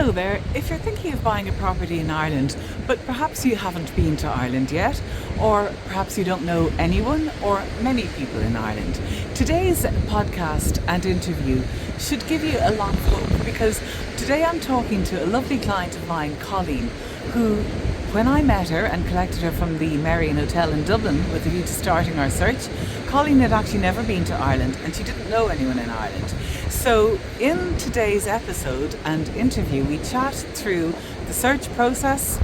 Hello there. If you're thinking of buying a property in Ireland, but perhaps you haven't been to Ireland yet, or perhaps you don't know anyone or many people in Ireland, today's podcast and interview should give you a lot of hope, because today I'm talking to a lovely client of mine, Colleen, who, when I met her and collected her from the Marion Hotel in Dublin with a view to starting our search, Colleen had actually never been to Ireland and she didn't know anyone in Ireland. So in today's episode and interview, we chat through the search process,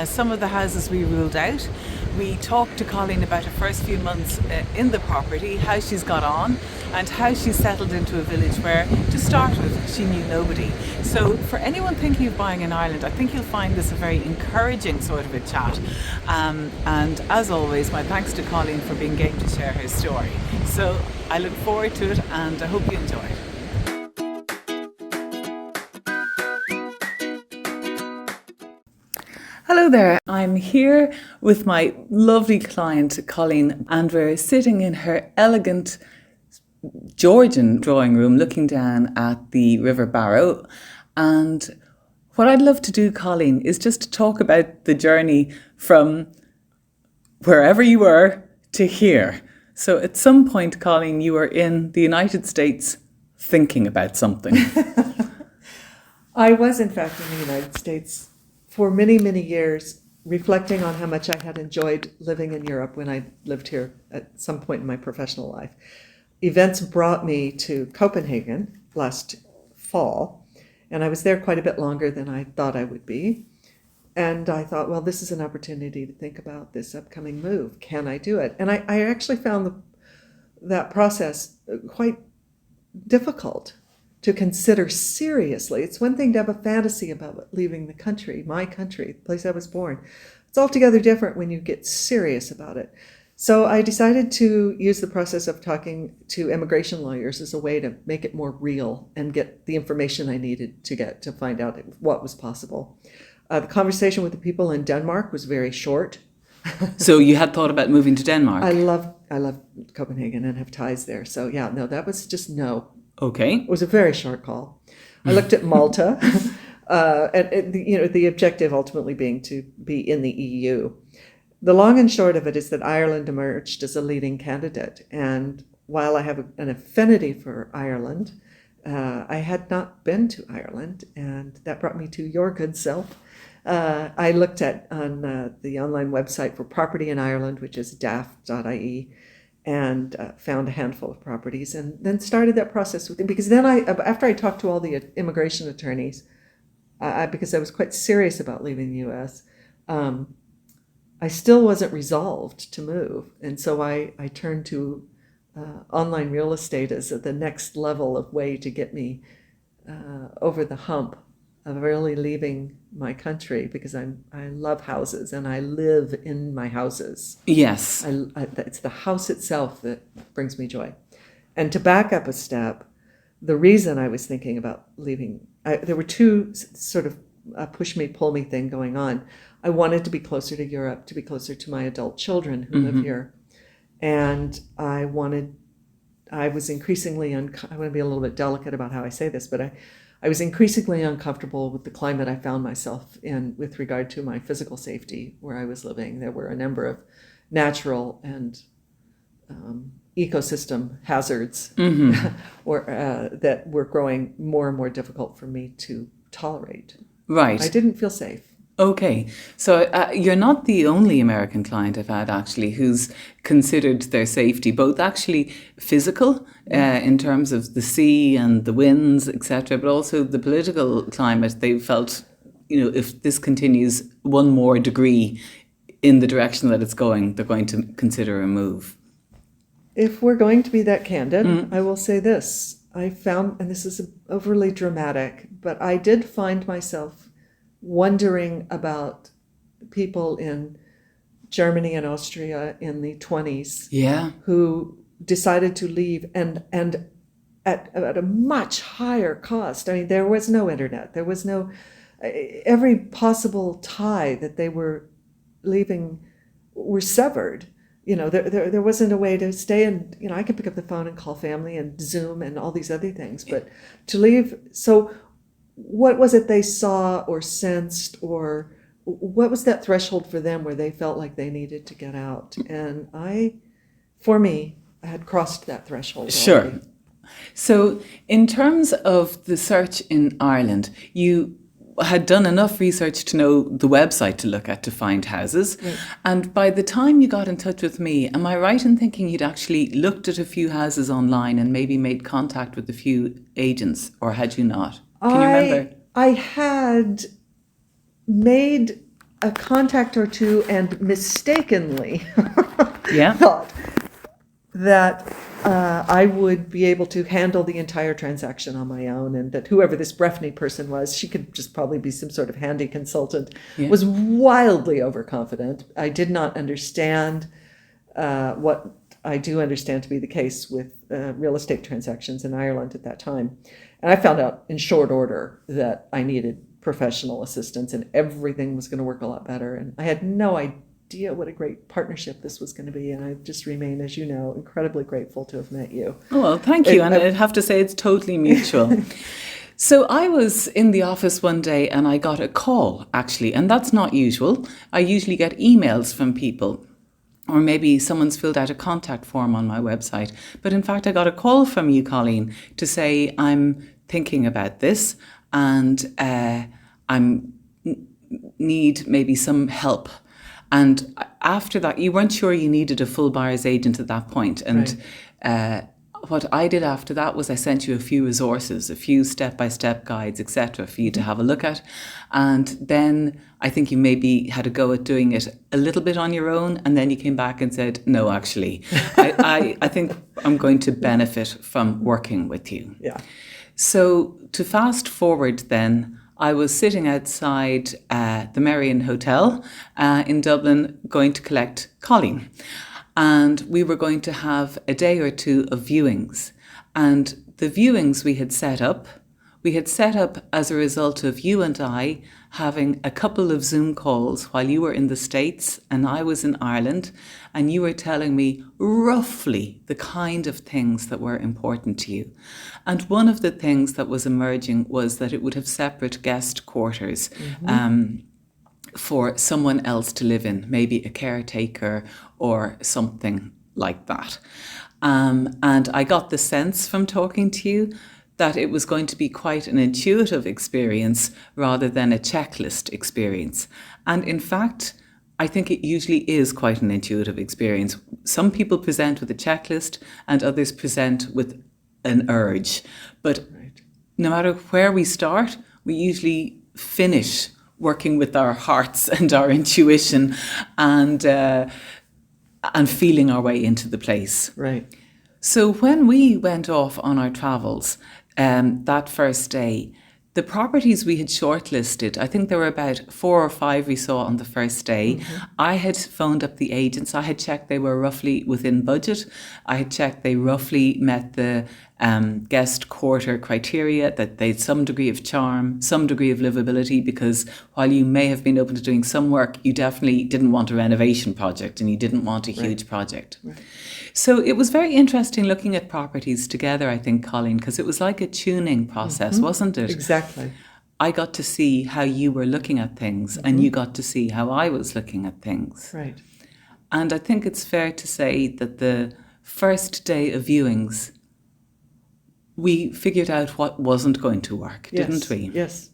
some of the houses we ruled out. We talked to Colleen about her first few months in the property, how she's got on, and how she's settled into a village where, to start with, she knew nobody. So for anyone thinking of buying in Ireland, I think you'll find this a very encouraging sort of a chat. And as always, my thanks to Colleen for being game to share her story. So I look forward to it and I hope you enjoy it. Hello there, I'm here with my lovely client Colleen, and we're sitting in her elegant Georgian drawing room looking down at the River Barrow. And what I'd love to do, Colleen, is just to talk about the journey from wherever you were to here. So at some point, Colleen, you were in the United States thinking about something. I was, in fact, in the United States for many, many years, reflecting on how much I had enjoyed living in Europe when I lived here at some point in my professional life. Events brought me to Copenhagen last fall, and I was there quite a bit longer than I thought I would be. And I thought, well, this is an opportunity to think about this upcoming move. Can I do it? And I actually found that process quite difficult to consider seriously. It's one thing to have a fantasy about leaving the country, my country, the place I was born. It's altogether different when you get serious about it. So I decided to use the process of talking to immigration lawyers as a way to make it more real and get the information I needed to get to find out what was possible. The conversation with the people in Denmark was very short. So you had thought about moving to Denmark? I love Copenhagen and have ties there. So yeah, no, that was just no. Okay. It was a very short call. I looked at Malta, and the objective ultimately being to be in the EU. The long and short of it is that Ireland emerged as a leading candidate. And while I have an affinity for Ireland, I had not been to Ireland, and that brought me to your good self. I looked on the online website for property in Ireland, which is daft.ie, and found a handful of properties, and then started that process with them. Because then after I talked to all the immigration attorneys, because I was quite serious about leaving the U.S., I still wasn't resolved to move. And so I turned to online real estate as the next level of way to get me over the hump of really leaving my country, because I love houses and I live in my houses. Yes. It's the house itself that brings me joy. And to back up a step, the reason I was thinking about leaving, there were two sort of push me, pull me thing going on. I wanted to be closer to Europe, to be closer to my adult children who live here. And I was increasingly, I want to be a little bit delicate about how I say this, but I was increasingly uncomfortable with the climate I found myself in with regard to my physical safety where I was living. There were a number of natural and ecosystem hazards that were growing more and more difficult for me to tolerate. Right. I didn't feel safe. Okay, so you're not the only American client I've had actually who's considered their safety, both actually physical in terms of the sea and the winds, etc., but also the political climate. They felt, if this continues one more degree in the direction that it's going, they're going to consider a move. If we're going to be that candid, I will say this. I found, and this is overly dramatic, but I did find myself wondering about people in Germany and Austria in the 20s who decided to leave and at a much higher cost. I mean, there was no internet. There was no, every possible tie that they were leaving were severed. There wasn't a way to stay and, I could pick up the phone and call family and Zoom and all these other things, but to leave. So what was it they saw or sensed, or what was that threshold for them where they felt like they needed to get out? And for me, I had crossed that threshold Sure. already. So in terms of the search in Ireland, you had done enough research to know the website to look at to find houses. Right. And by the time you got in touch with me, am I right in thinking you'd actually looked at a few houses online and maybe made contact with a few agents, or had you not? Can you remember? I had made a contact or two and mistakenly Yeah. thought that I would be able to handle the entire transaction on my own, and that whoever this Breffnie person was, she could just probably be some sort of handy consultant, was wildly overconfident. I did not understand what I do understand to be the case with real estate transactions in Ireland at that time. And I found out in short order that I needed professional assistance and everything was going to work a lot better. And I had no idea what a great partnership this was going to be. And I just remain, as you know, incredibly grateful to have met you. Oh, well, thank you. And I'd have to say it's totally mutual. So I was in the office one day and I got a call, actually, and that's not usual. I usually get emails from people, or maybe someone's filled out a contact form on my website. But in fact, I got a call from you, Colleen, to say I'm thinking about this and I'm need maybe some help. And after that, you weren't sure you needed a full buyer's agent at that point. And what I did after that was I sent you a few resources, a few step-by-step guides, etc., for you to have a look at. And then I think you maybe had a go at doing it a little bit on your own. And then you came back and said, no, actually, I think I'm going to benefit from working with you. Yeah. So to fast forward then, I was sitting outside the Merrion Hotel in Dublin going to collect Colleen. And we were going to have a day or two of viewings. And the viewings we had set up as a result of you and I having a couple of Zoom calls while you were in the States and I was in Ireland, and you were telling me roughly the kind of things that were important to you. And one of the things that was emerging was that it would have separate guest quarters for someone else to live in, maybe a caretaker or something like that. And I got the sense from talking to you that it was going to be quite an intuitive experience rather than a checklist experience. And in fact, I think it usually is quite an intuitive experience. Some people present with a checklist and others present with an urge. But no matter where we start, we usually finish working with our hearts and our intuition and feeling our way into the place. Right. So when we went off on our travels that first day, the properties we had shortlisted, I think there were about 4 or 5 we saw on the first day. I had phoned up the agents. I had checked they were roughly within budget. I had checked they roughly met the guest quarter criteria, that they had some degree of charm, some degree of livability, because while you may have been open to doing some work, you definitely didn't want a renovation project and you didn't want a huge project. Right. So it was very interesting looking at properties together, I think, Colleen, because it was like a tuning process, wasn't it? Exactly. I got to see how you were looking at things and you got to see how I was looking at things. Right. And I think it's fair to say that the first day of viewings, we figured out what wasn't going to work, didn't we? Yes.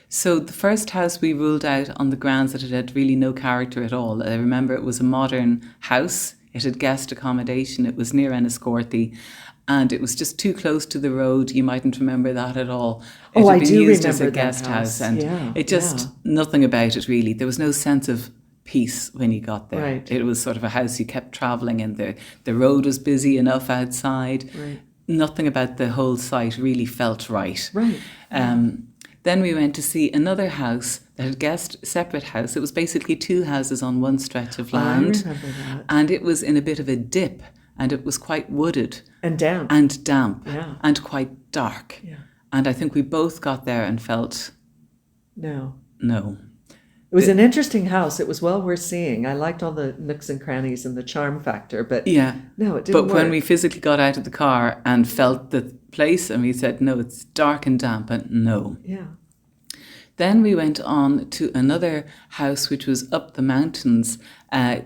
So the first house we ruled out on the grounds that it had really no character at all. I remember it was a modern house. It had guest accommodation. It was near Enniscorthy. And it was just too close to the road. You mightn't remember that at all. It had been used as a guest house. And it just, nothing about it really. There was no sense of peace when you got there. Right. It was sort of a house you kept travelling in. The road was busy enough outside. Right. Nothing about the whole site really felt right. Right. Then we went to see another house that had guest separate house. It was basically 2 houses on one stretch of land. I remember that. And it was in a bit of a dip, and it was quite wooded. And damp. Yeah. And quite dark. Yeah. And I think we both got there and felt, No. It was an interesting house. It was well worth seeing. I liked all the nooks and crannies and the charm factor, but no, it didn't But work. when we physically got out of the car and felt the place, and we said, no, it's dark and damp, and no. Yeah. Then we went on to another house which was up the mountains,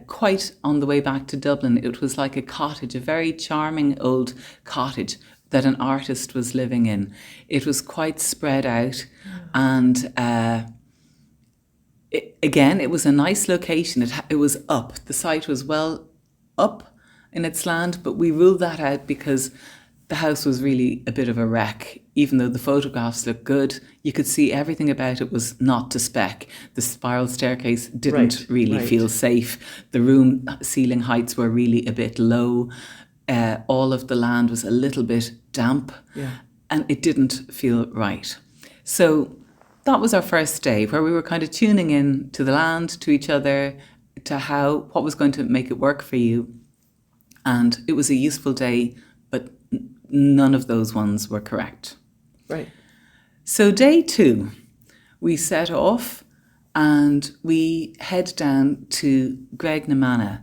quite on the way back to Dublin. It was like a cottage, a very charming old cottage that an artist was living in. It was quite spread out, and it was a nice location. It was up. The site was well up in its land, but we ruled that out because the house was really a bit of a wreck. Even though the photographs looked good, you could see everything about it was not to spec. The spiral staircase didn't really feel safe. The room ceiling heights were really a bit low. All of the land was a little bit damp, and it didn't feel right. So that was our first day, where we were kind of tuning in to the land, to each other, to what was going to make it work for you. And it was a useful day, but none of those ones were correct. Right. So day 2, we set off and we head down to Greg-na-Manna,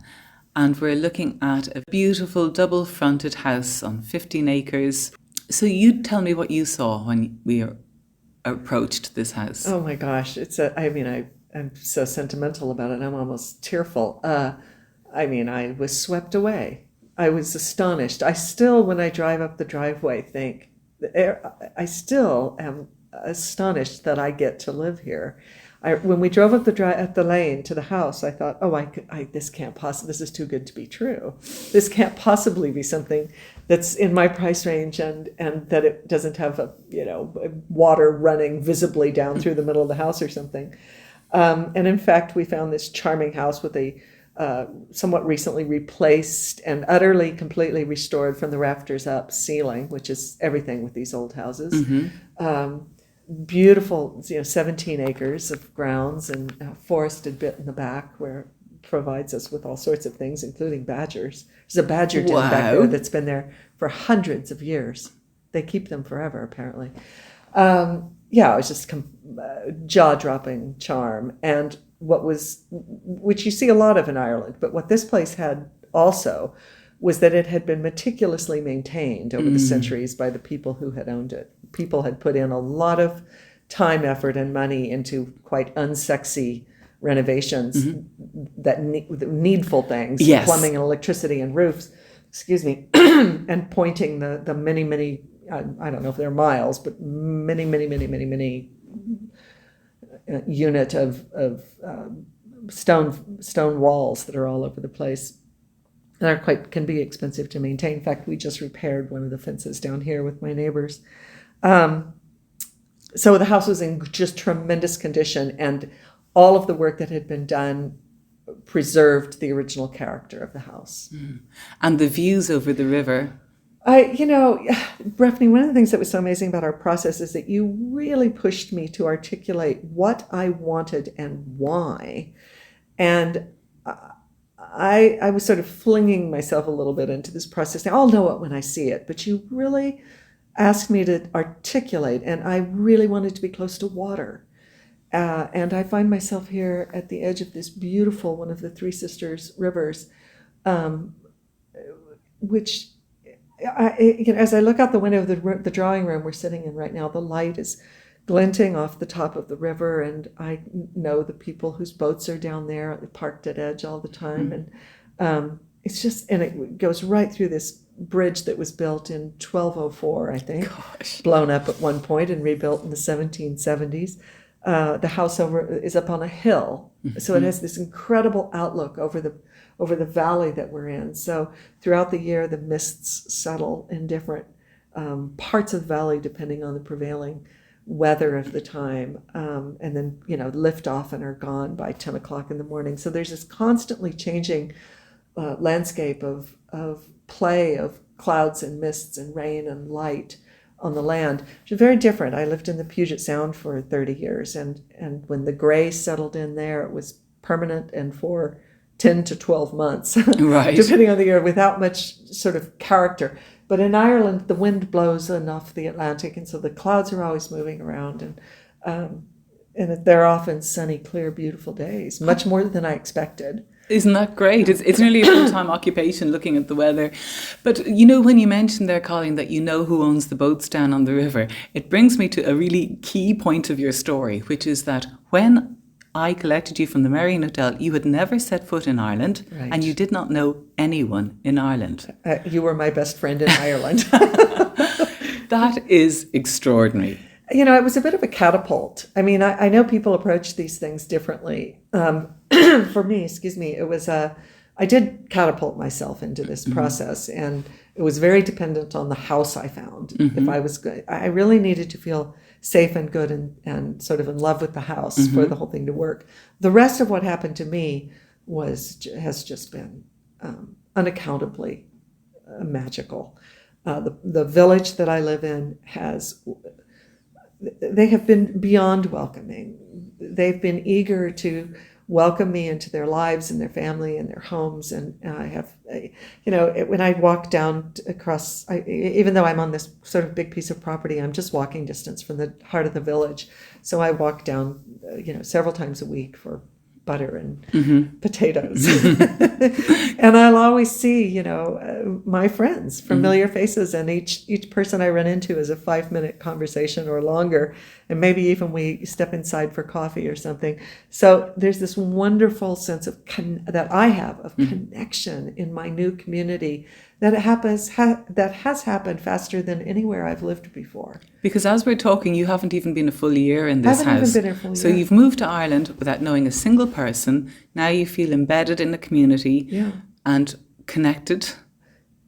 and we're looking at a beautiful double-fronted house on 15 acres. So you tell me what you saw when we approached this house. Oh my gosh, I'm so sentimental about it. I'm almost tearful. I was swept away. I was astonished. I still, when I drive up the driveway, think, I still am astonished that I get to live here. When we drove up the lane to the house, I thought, this can't possibly, this is too good to be true. This can't possibly be something that's in my price range, and that it doesn't have water running visibly down through the middle of the house or something. And in fact, we found this charming house with a somewhat recently replaced and utterly, completely restored from the rafters up ceiling, which is everything with these old houses. Mm-hmm. Beautiful, 17 acres of grounds, and a forested bit in the back where it provides us with all sorts of things, including badgers. There's a badger den back there that's been there for hundreds of years. They keep them forever, apparently. It was just jaw-dropping charm, and which you see a lot of in Ireland, but what this place had also was that it had been meticulously maintained over the centuries by the people who had owned it. People had put in a lot of time, effort, and money into quite unsexy renovations, that needful things, plumbing and electricity and roofs, and pointing the many, many, I don't know if they're miles, but many unit of stone walls that are all over the place. Can be expensive to maintain. In fact, we just repaired one of the fences down here with my neighbors. So the house was in just tremendous condition, and all of the work that had been done preserved the original character of the house. And the views over the river. Breffnie, one of the things that was so amazing about our process is that you really pushed me to articulate what I wanted and why. And I was sort of flinging myself a little bit into this process. Now, I'll know it when I see it, but you really asked me to articulate, and I really wanted to be close to water. And I find myself here at the edge of this beautiful, one of the Three Sisters rivers, which, as I look out the window of the drawing room we're sitting in right now, the light is glinting off the top of the river, and I know the people whose boats are down there parked at edge all the time. And it's just, and it goes right through this bridge that was built in 1204, I think. Gosh. Blown up at one point and rebuilt in the 1770s. The house is up on a hill, so it has this incredible outlook over the valley that we're in. So throughout the year, the mists settle in different parts of the valley depending on the prevailing weather of the time, and then lift off and are gone by 10 o'clock in the morning. So there's this constantly changing landscape of play of clouds and mists and rain and light on the land, which is very different. I lived in the Puget Sound for 30 years, and when the gray settled in there, it was permanent and for 10 to 12 months, right, depending on the year, without much sort of character. But in Ireland, the wind blows enough the Atlantic, and so the clouds are always moving around. And And they're often sunny, clear, beautiful days, much more than I expected. Isn't that great? It's nearly a full-time occupation looking at the weather. But you know, when you mentioned there, Colleen, that you know who owns the boats down on the river, it brings me to a really key point of your story, which is that when I collected you from the Marion Hotel, you had never set foot in Ireland, Right. and you did not know anyone in Ireland. You were my best friend in Ireland. That is extraordinary. You know, it was a bit of a catapult. I mean, I know people approach these things differently. For me, it was I did catapult myself into this process, and it was very dependent on the house I found. If I was good, I really needed to feel safe and good and sort of in love with the house for the whole thing to work. The rest of what happened to me has just been unaccountably magical. The village that I live in they have been beyond welcoming. They've been eager to welcome me into their lives and their family and their homes. And I have, when I walk down across, even though I'm on this sort of big piece of property, I'm just walking distance from the heart of the village. So I walk down, several times a week for butter and potatoes. And I'll always see, my friends, familiar faces, and each person I run into is a 5-minute conversation or longer. And maybe even we step inside for coffee or something. So there's this wonderful sense of that I have of connection in my new community that has happened faster than anywhere I've lived before. Because as we're talking, you haven't even been a full year in this house. I haven't even been a full year. So you've moved to Ireland without knowing a single person. Now you feel embedded in the community and connected.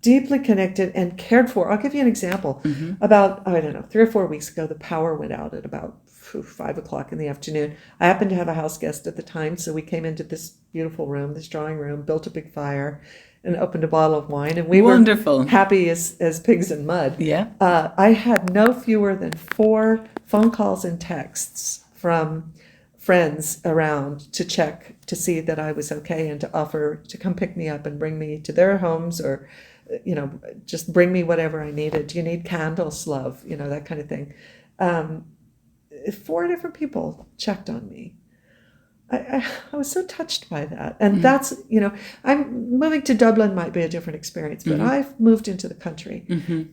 Deeply connected and cared for. I'll give you an example. About, 3 or 4 weeks ago, the power went out at about 5 o'clock in the afternoon. I happened to have a house guest at the time, so we came into this beautiful room, this drawing room, built a big fire, and opened a bottle of wine, and we were happy as pigs in mud. Yeah. I had no fewer than 4 phone calls and texts from friends around to check to see that I was okay and to offer to come pick me up and bring me to their homes, or just bring me whatever I needed. Do you need candles, love? That kind of thing. 4 different people checked on me. I was so touched by that. And that's, I'm moving to Dublin might be a different experience, but I've moved into the country,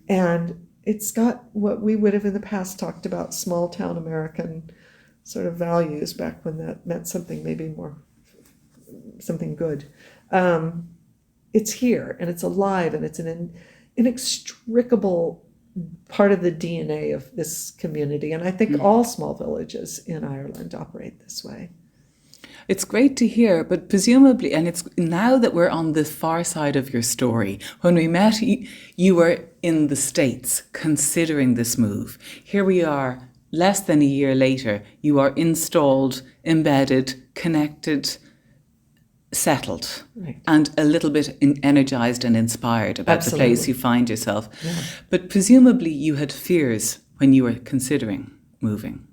and it's got what we would have in the past talked about small town American sort of values back when that meant something maybe more, something good. It's here, and it's alive, and it's an inextricable part of the DNA of this community. And I think all small villages in Ireland operate this way. It's great to hear, but presumably, and it's now that we're on the far side of your story, when we met, you were in the States considering this move. Here we are, less than a year later, you are installed, embedded, connected, settled, right, and a little bit energized and inspired about Absolutely. the place you find yourself. Yeah. But presumably you had fears when you were considering moving.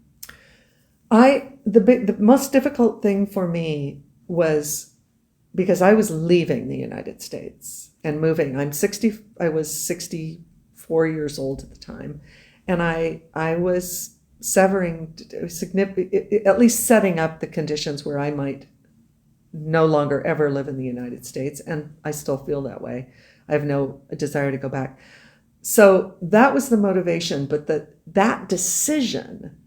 The most difficult thing for me was because I was leaving the United States and moving. I was 64 years old at the time, and I was severing at least setting up the conditions where I might no longer ever live in the United States, and I still feel that way. I have no desire to go back. So that was the motivation, but that decision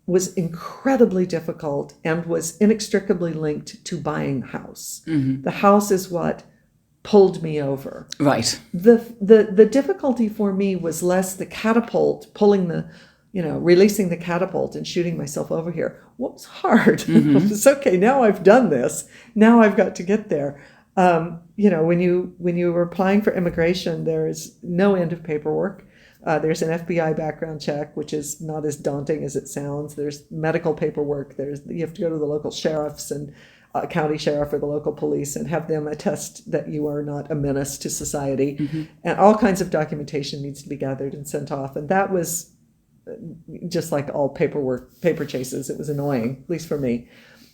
was incredibly difficult and was inextricably linked to buying a house. The house is what pulled me over. Right. The difficulty for me was less the catapult, releasing the catapult and shooting myself over here. What was hard? It's okay, now I've done this. Now I've got to get there. When you were applying for immigration, there is no end of paperwork. There's an FBI background check, which is not as daunting as it sounds. There's medical paperwork. You have to go to the local sheriffs and county sheriff or the local police and have them attest that you are not a menace to society. And all kinds of documentation needs to be gathered and sent off. And that was just like all paper chases. It was annoying, at least for me.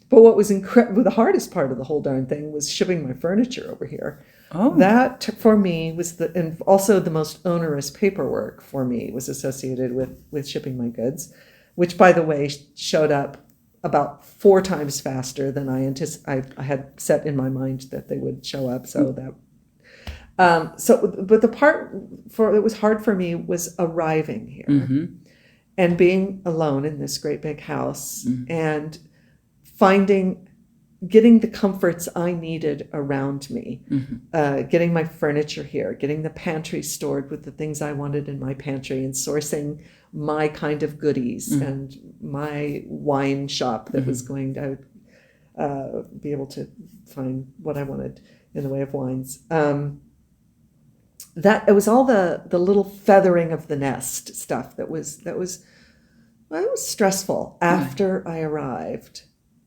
But what was the hardest part of the whole darn thing was shipping my furniture over here. Oh. That for me was and also the most onerous paperwork for me was associated with shipping my goods, which by the way showed up about 4 times faster than I had set in my mind that they would show up. So but the part that was hard for me was arriving here and being alone in this great big house and getting the comforts I needed around me, getting my furniture here, getting the pantry stored with the things I wanted in my pantry, and sourcing my kind of goodies and my wine shop that was going to be able to find what I wanted in the way of wines. That it was all the little feathering of the nest stuff that was stressful after I arrived.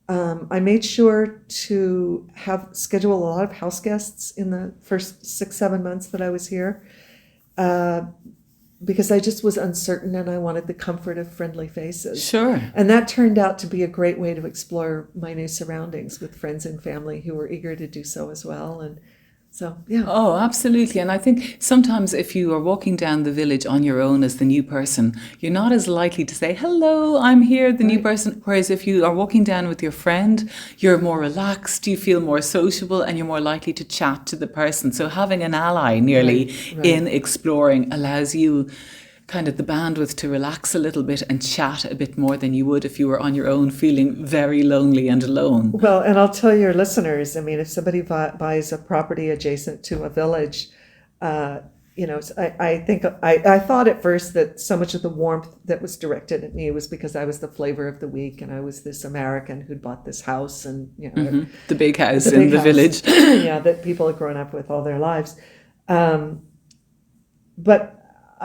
I made sure to schedule a lot of house guests in the first 6-7 months that I was here, because I just was uncertain and I wanted the comfort of friendly faces. Sure. And that turned out to be a great way to explore my new surroundings with friends and family who were eager to do so as well. And so, yeah. Oh, absolutely. And I think sometimes if you are walking down the village on your own as the new person, you're not as likely to say, hello, I'm here, the new person. Whereas if you are walking down with your friend, you're more relaxed, you feel more sociable, and you're more likely to chat to the person. So having an ally nearly in exploring allows you kind of the bandwidth to relax a little bit and chat a bit more than you would if you were on your own feeling very lonely and alone. Well, and I'll tell your listeners, I mean, if somebody buys a property adjacent to a village, I thought at first that so much of the warmth that was directed at me was because I was the flavor of the week and I was this American who'd bought this house and, the big house in the village. Yeah, that people had grown up with all their lives. But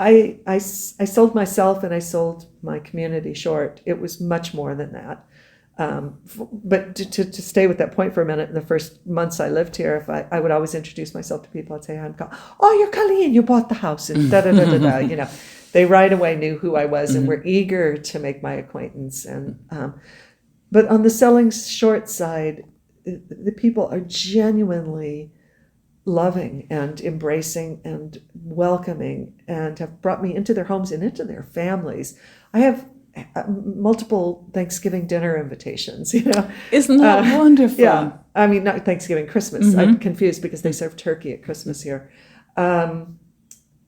I sold myself and I sold my community short. It was much more than that. But to stay with that point for a minute, in the first months I lived here, if I would always introduce myself to people. I'd say, oh, you're Colleen, you bought the house, and da-da-da-da-da, They right away knew who I was and were eager to make my acquaintance. And but on the selling short side, the people are genuinely loving and embracing and welcoming and have brought me into their homes and into their families. I have multiple Thanksgiving dinner invitations, Isn't that wonderful? Yeah. I mean, not Thanksgiving, Christmas. I'm confused because they serve turkey at Christmas here. But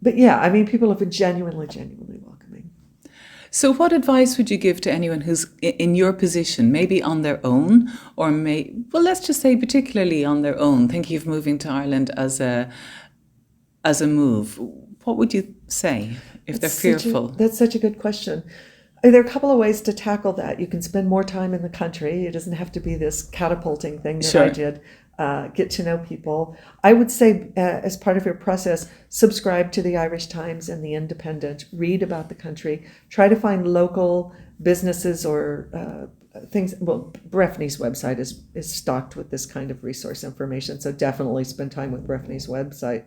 yeah, I mean, people have been genuinely welcoming. So what advice would you give to anyone who's in your position, maybe on their own, or let's just say particularly on their own, thinking of moving to Ireland as a move? What would you say if they're fearful? That's such a good question. There are a couple of ways to tackle that. You can spend more time in the country. It doesn't have to be this catapulting thing that I did. Get to know people. I would say, as part of your process, subscribe to the Irish Times and the Independent. Read about the country. Try to find local businesses or things. Well, Breffnie's website is stocked with this kind of resource information, so definitely spend time with Breffnie's website.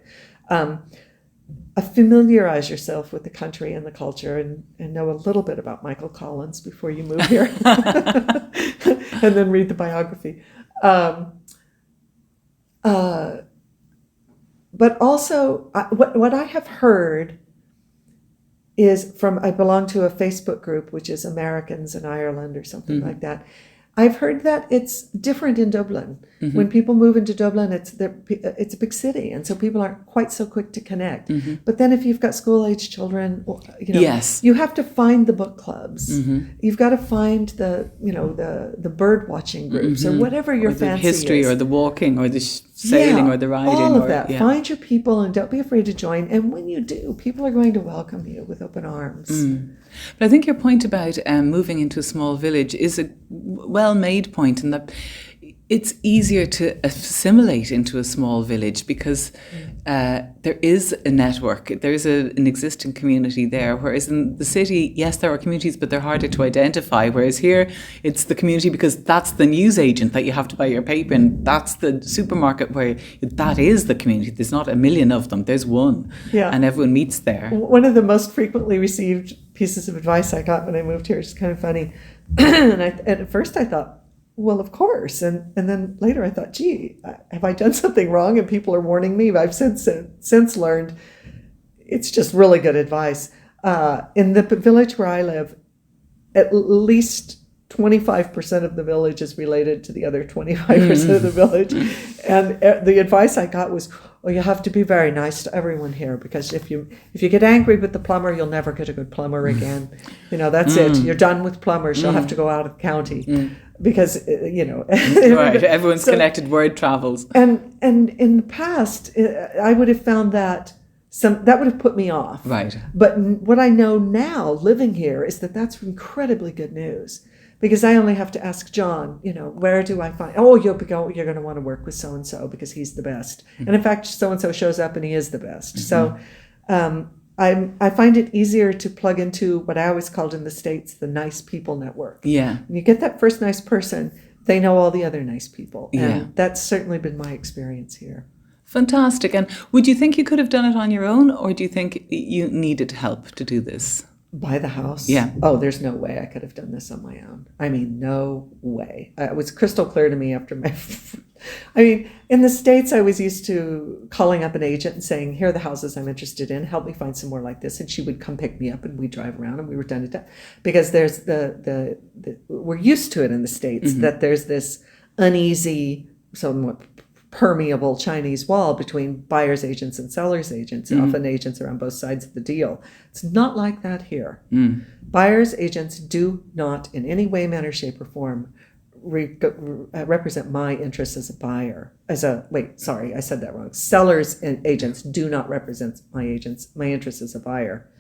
Familiarize yourself with the country and the culture, and know a little bit about Michael Collins before you move here, and then read the biography. But also, what I have heard is I belong to a Facebook group, which is Americans in Ireland or something like that. I've heard that it's different in Dublin. When people move into Dublin, it's a big city, and so people aren't quite so quick to connect. But then if you've got school-age children, yes, you have to find the book clubs. You've got to find the bird watching groups or whatever your fancy is. The history or the walking or the sailing or the riding. All of that. Yeah. Find your people and don't be afraid to join. And when you do, people are going to welcome you with open arms. But I think your point about moving into a small village is a well-made point, in that it's easier to assimilate into a small village because there is a network, there is an existing community there, whereas in the city, yes, there are communities, but they're harder to identify, whereas here, it's the community because that's the newsagent that you have to buy your paper in, that's the supermarket where that is the community. There's not a million of them, there's one, and everyone meets there. One of the most frequently received pieces of advice I got when I moved here is kind of funny. And at first I thought, well, of course. And then later I thought, gee, have I done something wrong? And people are warning me. But I've since learned it's just really good advice. In the village where I live, at least 25% of the village is related to the other 25% of the village. And the advice I got was, oh, you have to be very nice to everyone here, because if you get angry with the plumber, you'll never get a good plumber again. That's it. You're done with plumbers. You'll have to go out of the county because, Right. Everyone's connected. Word travels. And in the past, I would have found that that would have put me off. Right. But what I know now, living here, is that that's incredibly good news. Because I only have to ask John, where do I find? Oh, you're going to want to work with so and so because he's the best. And in fact, so and so shows up and he is the best. So I find it easier to plug into what I always called in the States the nice people network. Yeah. When you get that first nice person, they know all the other nice people. And Yeah. that's certainly been my experience here. Fantastic. And would you think you could have done it on your own, or do you think you needed help to do this? Buy the house? Yeah. Oh, there's no way I could have done this on my own. I mean, no way. It was crystal clear to me after in the States, I was used to calling up an agent and saying, here are the houses I'm interested in. Help me find some more like this. And she would come pick me up and we'd drive around and we were done to done. Because there's we're used to it in the States that there's this uneasy, somewhat permeable Chinese wall between buyer's agents and seller's agents. Often agents are on both sides of the deal. It's not like that here. Buyer's agents do not in any way, manner, shape, or form represent my interests as a buyer. I said that wrong. Seller's agents do not represent my interests as a buyer.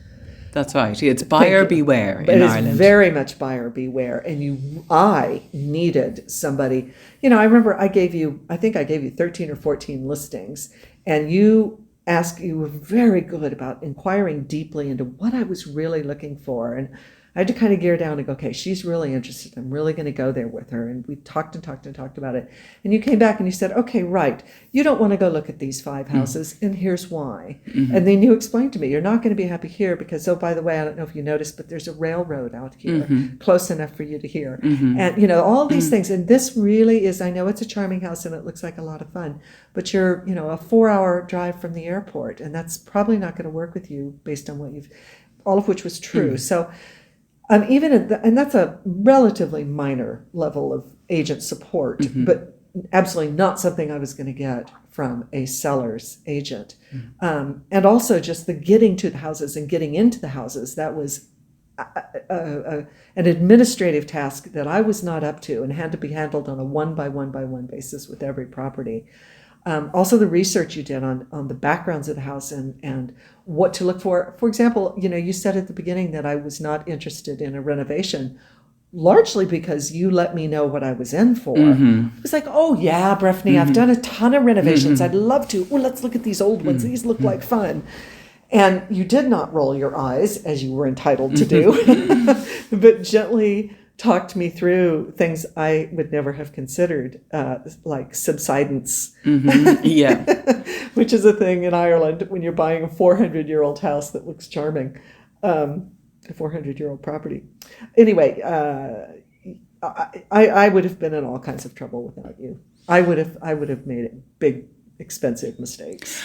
That's right. It's buyer beware in Ireland. It's very much buyer beware. And I needed somebody. I remember I think I gave you 13 or 14 listings, and you were very good about inquiring deeply into what I was really looking for. And I had to kind of gear down and go, okay, she's really interested. I'm really going to go there with her. And we talked about it. And you came back and you said, okay, right. You don't want to go look at these 5 houses. And here's why. And then you explained to me, you're not going to be happy here because, oh, by the way, I don't know if you noticed, but there's a railroad out here close enough for you to hear. And, all these things. And this really is, I know it's a charming house and it looks like a lot of fun, but you're, a 4-hour drive from the airport. And that's probably not going to work with you based on all of which was true. So, and that's a relatively minor level of agent support, but absolutely not something I was going to get from a seller's agent. And also just the getting to the houses and getting into the houses, that was an administrative task that I was not up to and had to be handled on a one by one basis with every property. Also the research you did on the backgrounds of the house and what to look for. For example, you said at the beginning that I was not interested in a renovation, largely because you let me know what I was in for. It was like, oh yeah, Breffnie, I've done a ton of renovations. I'd love to. Well, let's look at these old ones. These look like fun. And you did not roll your eyes, as you were entitled to do, but gently talked me through things I would never have considered, like subsidence. Yeah. Which is a thing in Ireland when you're buying a 400-year-old house that looks charming, a 400-year-old property. Anyway, I would have been in all kinds of trouble without you. I would have made big, expensive mistakes.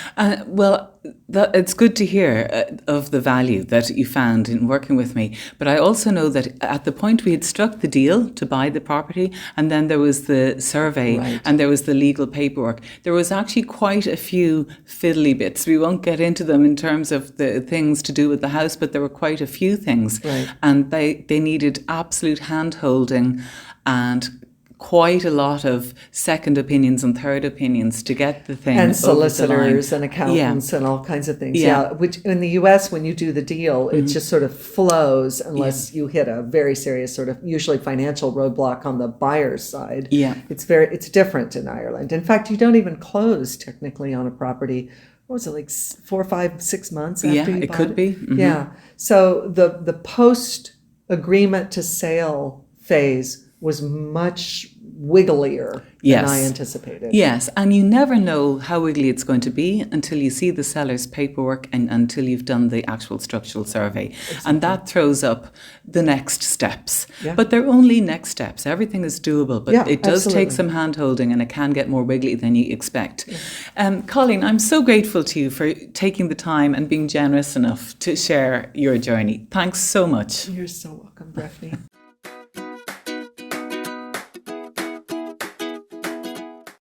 It's good to hear of the value that you found in working with me. But I also know that at the point we had struck the deal to buy the property, and then there was the survey and there was the legal paperwork, there was actually quite a few fiddly bits. We won't get into them in terms of the things to do with the house, but there were quite a few things. And they needed absolute hand-holding and quite a lot of second opinions and third opinions to get the thing and over solicitors the line. and accountants and all kinds of things. Which in the US, when you do the deal, it just sort of flows unless you hit a very serious sort of usually financial roadblock on the buyer's side. It's different in Ireland. In fact, you don't even close technically on a property. What was it, like 4, 5, 6 months after you bought it? It could be. Yeah. So the post agreement to sale phase was much wigglier than I anticipated. Yes, and you never know how wiggly it's going to be until you see the seller's paperwork and until you've done the actual structural survey. And that throws up the next steps. But they're only next steps. Everything is doable, but it does take some hand-holding and it can get more wiggly than you expect. Colleen, I'm so grateful to you for taking the time and being generous enough to share your journey. Thanks so much. You're so welcome, Breffnie.